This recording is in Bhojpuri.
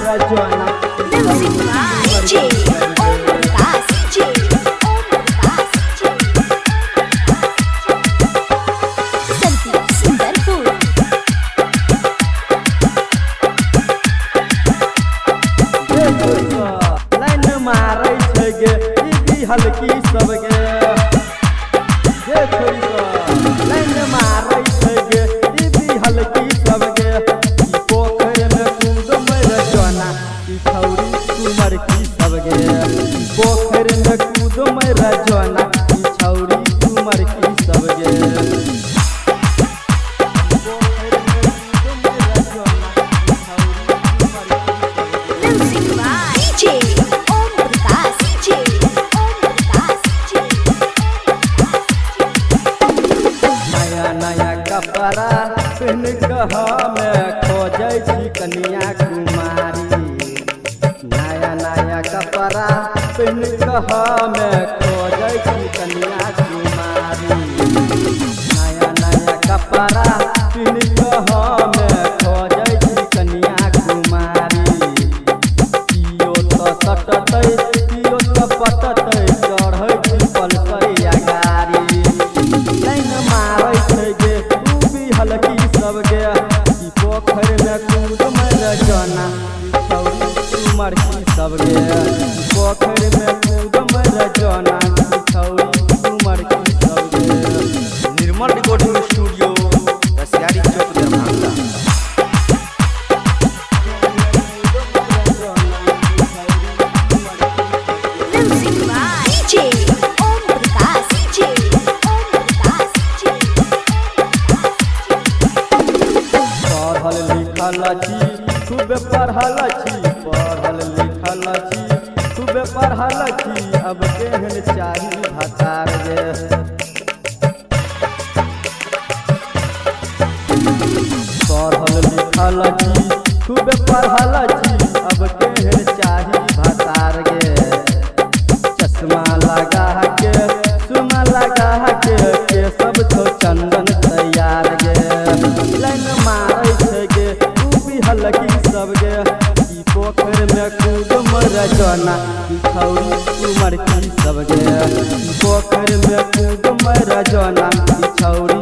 रजना Music by J. Om Prakash. J. Om Prakash. Sandeep Sundarpur. Line मारै छै गे ई हल्की सब गे जे छोरी लाइन मारै छै गे ई हल्की सब गे ई पोखर में कूद मर जाना ई छौरी कुमर की सब गे ई पोखर में कूद मर जाना ई छौरी कुमर की सब गे Music by J. Om Prakash. J. Om Prakash. नया नया कपड़ा पहन कहा में खोजै छी कन्या कुमारी नया नया कपड़ा पहन कहा में खोजै छी कन्या कुमारी नया नया कपड़ा पहन कहा में खोजै छी कन्या कुमारी कियो तो सटतै कियो तो पटतै चढ़ै छी पलसैया गाड़ी लाइन मारै छै गे डूबी हल्की सब गे ई पोखर में कूद मर जाना ई छौरी कुमर की सब गे ई पोखर में कूद मर जाना ई छौरी कुमर की सब गे निर्मल रिकॉर्डिंग स्टूडियो रसियारी चौक Darbhanga. Music by J. Om Prakash. J. Om Prakash. पढ़ल लिखल छी खूब पढ़ल छी पढ़ल लिखल छी खूब पढ़ल छी अब केहन चाही भतार गे पढ़ल लिखल छी खूब पढ़ल छी अब केहन चाही भतार गे चश्मा लगा के सुमा लगा के सब छो चंदन तैयार गे लाइन मारै छै गे डूबी हल्की सब गे ई पोखर में कूद मर जाना ई छौरी कुमर की सब गे ई पोखर में कूद मर जाना ई छौरी